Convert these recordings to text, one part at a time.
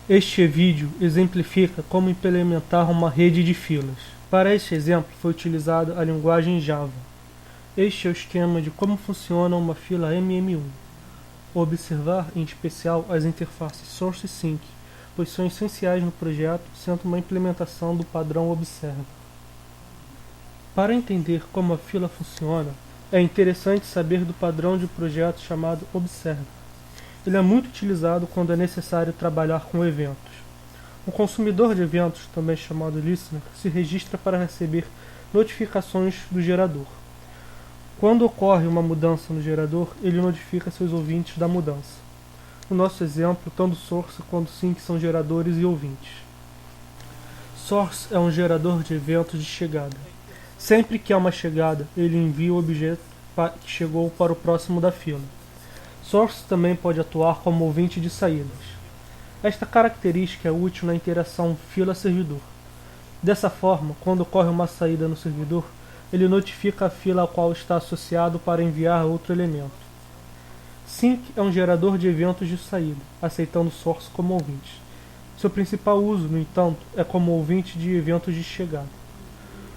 Este vídeo exemplifica como implementar uma rede de filas. Para este exemplo foi utilizada a linguagem Java. Este é o esquema de como funciona uma fila MM1. Observar em especial as interfaces Source e Sync, pois são essenciais no projeto, sendo uma implementação do padrão Observer. Para entender como a fila funciona, é interessante saber do padrão de projeto chamado Observer. Ele é muito utilizado quando é necessário trabalhar com eventos. Um consumidor de eventos, também chamado listener, se registra para receber notificações do gerador. Quando ocorre uma mudança no gerador, ele notifica seus ouvintes da mudança. No nosso exemplo, tanto Source quanto Sync são geradores e ouvintes. Source é um gerador de eventos de chegada. Sempre que há uma chegada, ele envia o objeto que chegou para o próximo da fila. Source também pode atuar como ouvinte de saídas. Esta característica é útil na interação fila-servidor. Dessa forma, quando ocorre uma saída no servidor, ele notifica a fila a qual está associado para enviar outro elemento. Sync é um gerador de eventos de saída, aceitando Source como ouvinte. Seu principal uso, no entanto, é como ouvinte de eventos de chegada.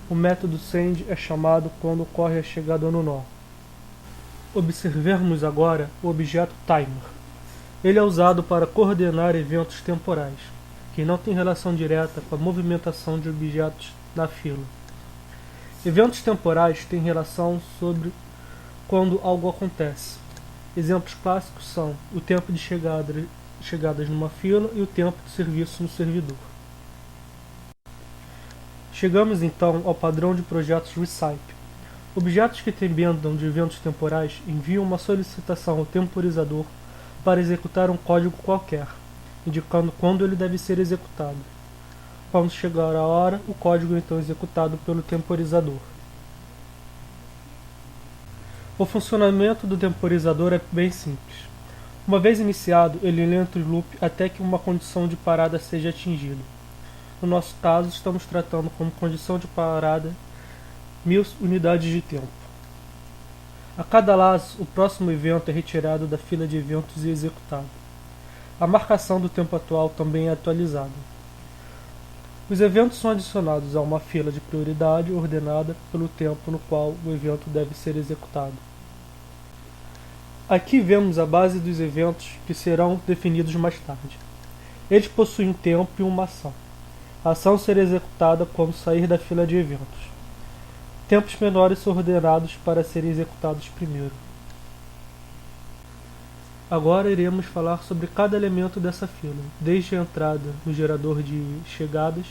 O método send é chamado quando ocorre a chegada no nó. Observemos agora o objeto timer. Ele é usado para coordenar eventos temporais, que não têm relação direta com a movimentação de objetos na fila. Eventos temporais têm relação sobre quando algo acontece. Exemplos clássicos são o tempo de chegadas numa fila e o tempo de serviço no servidor. Chegamos então ao padrão de projetos Recipe. Objetos que dependam de eventos temporais enviam uma solicitação ao temporizador para executar um código qualquer, indicando quando ele deve ser executado. Quando chegar a hora, o código é então executado pelo temporizador. O funcionamento do temporizador é bem simples. Uma vez iniciado, ele lenta o loop até que uma condição de parada seja atingida. No nosso caso, estamos tratando como condição de parada 1000 unidades de tempo. A cada laço, o próximo evento é retirado da fila de eventos e executado. A marcação do tempo atual também é atualizada. Os eventos são adicionados a uma fila de prioridade ordenada pelo tempo no qual o evento deve ser executado. Aqui vemos a base dos eventos que serão definidos mais tarde. Eles possuem um tempo e uma ação. A ação será executada quando sair da fila de eventos. Tempos menores são ordenados para serem executados primeiro. Agora iremos falar sobre cada elemento dessa fila, desde a entrada no gerador de chegadas,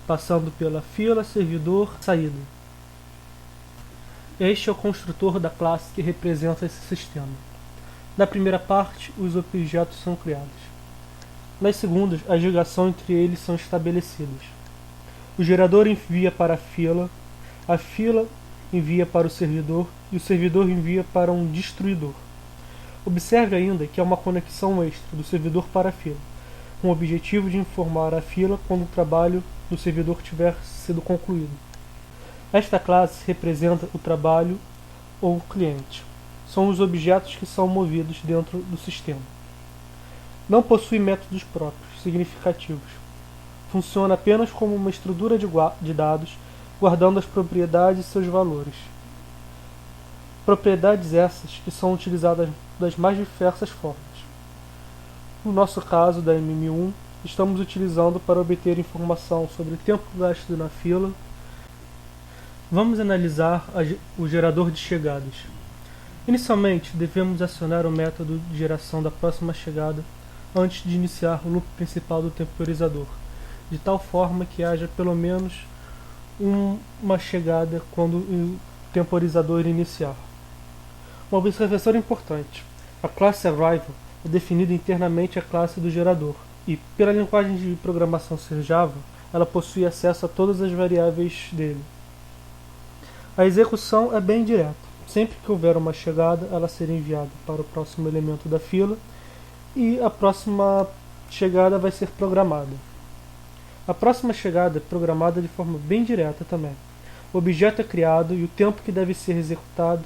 passando pela fila, servidor, saída. Este é o construtor da classe que representa esse sistema. Na primeira parte, os objetos são criados. Nas segundas, as ligações entre eles são estabelecidas. O gerador envia para a fila envia para o servidor e o servidor envia para um destruidor. Observe ainda que há uma conexão extra do servidor para a fila, com o objetivo de informar a fila quando o trabalho do servidor tiver sido concluído. Esta classe representa o trabalho ou o cliente. São os objetos que são movidos dentro do sistema. Não possui métodos próprios, significativos. Funciona apenas como uma estrutura de dados, guardando as propriedades e seus valores. Propriedades essas que são utilizadas das mais diversas formas. No nosso caso da MM1, estamos utilizando para obter informação sobre o tempo gasto na fila. Vamos analisar o gerador de chegadas. Inicialmente, devemos acionar o método de geração da próxima chegada antes de iniciar o loop principal do temporizador, de tal forma que haja pelo menos uma chegada quando o temporizador iniciar. Uma observação importante: a classe Arrival é definida internamente à classe do gerador e, pela linguagem de programação ser Java, ela possui acesso a todas as variáveis dele. A execução é bem direta. Sempre que houver uma chegada, ela será enviada para o próximo elemento da fila e a próxima chegada vai ser programada. A próxima chegada é programada de forma bem direta também. O objeto é criado e o tempo que deve ser executado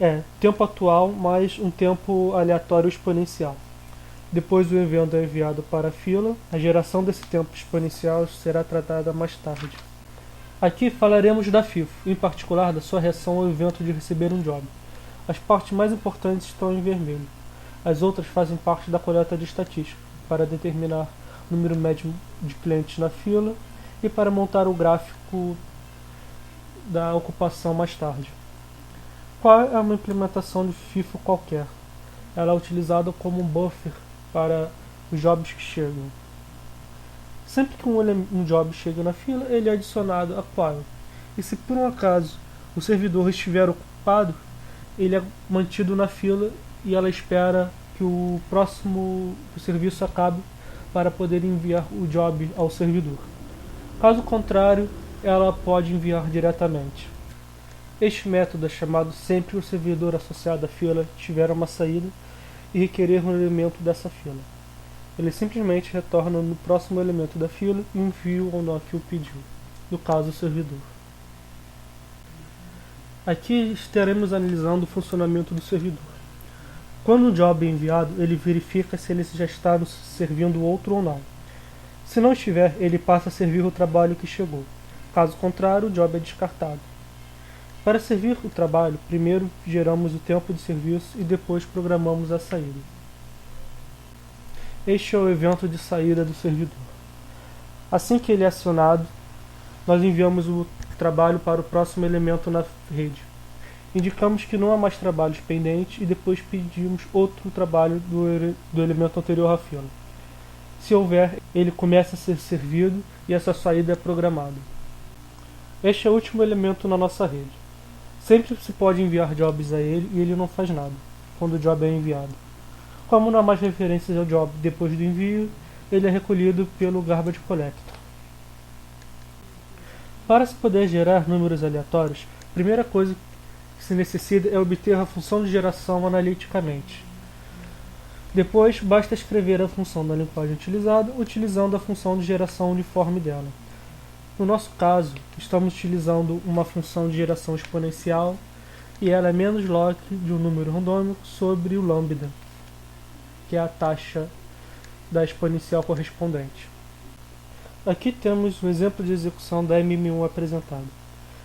é tempo atual mais um tempo aleatório exponencial. Depois o evento é enviado para a fila, a geração desse tempo exponencial será tratada mais tarde. Aqui falaremos da FIFO, em particular da sua reação ao evento de receber um job. As partes mais importantes estão em vermelho. As outras fazem parte da coleta de estatística, para determinar o número médio de clientes na fila e para montar o gráfico da ocupação mais tarde. Qual é uma implementação de FIFO qualquer? Ela é utilizada como um buffer para os jobs que chegam. Sempre que um job chega na fila, ele é adicionado a qual. E se por um acaso o servidor estiver ocupado, ele é mantido na fila e ela espera que o serviço acabe para poder enviar o job ao servidor. Caso contrário, ela pode enviar diretamente. Este método é chamado sempre que o servidor associado à fila tiver uma saída e requerer um elemento dessa fila. Ele simplesmente retorna no próximo elemento da fila e envia o nó que o pediu, no caso o servidor. Aqui estaremos analisando o funcionamento do servidor. Quando um job é enviado, ele verifica se ele já está servindo outro ou não. Se não estiver, ele passa a servir o trabalho que chegou. Caso contrário, o job é descartado. Para servir o trabalho, primeiro geramos o tempo de serviço e depois programamos a saída. Este é o evento de saída do servidor. Assim que ele é acionado, nós enviamos o trabalho para o próximo elemento na rede. Indicamos que não há mais trabalhos pendentes e depois pedimos outro trabalho do elemento anterior à fila. Se houver, ele começa a ser servido e essa saída é programada. Este é o último elemento na nossa rede. Sempre se pode enviar jobs a ele e ele não faz nada, quando o job é enviado. Como não há mais referências ao job depois do envio, ele é recolhido pelo Garbage Collector. Para se poder gerar números aleatórios, a primeira coisa que se necessita é obter a função de geração analiticamente. Depois, basta escrever a função da linguagem utilizada, utilizando a função de geração uniforme dela. No nosso caso, estamos utilizando uma função de geração exponencial e ela é menos log de um número randômico sobre o lambda, que é a taxa da exponencial correspondente. Aqui temos um exemplo de execução da MM1 apresentado.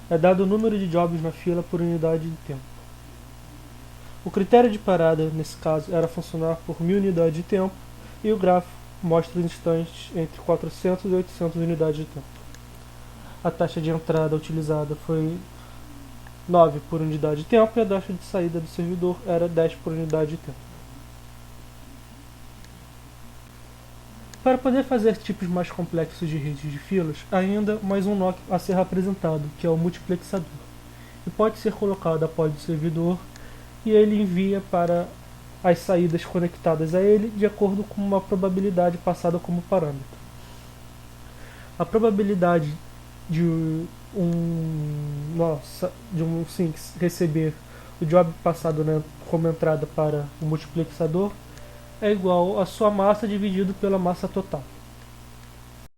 É dado o número de jobs na fila por unidade de tempo. O critério de parada, nesse caso, era funcionar por 1000 unidades de tempo e o gráfico mostra os instantes entre 400 e 800 unidades de tempo. A taxa de entrada utilizada foi 9 por unidade de tempo e a taxa de saída do servidor era 10 por unidade de tempo. Para poder fazer tipos mais complexos de redes de filas, há ainda mais um nó a ser apresentado, que é o multiplexador, que pode ser colocado após o servidor e ele envia para as saídas conectadas a ele de acordo com uma probabilidade passada como parâmetro. A probabilidade de um sync receber o job passado como entrada para o multiplexador é igual à sua massa dividido pela massa total.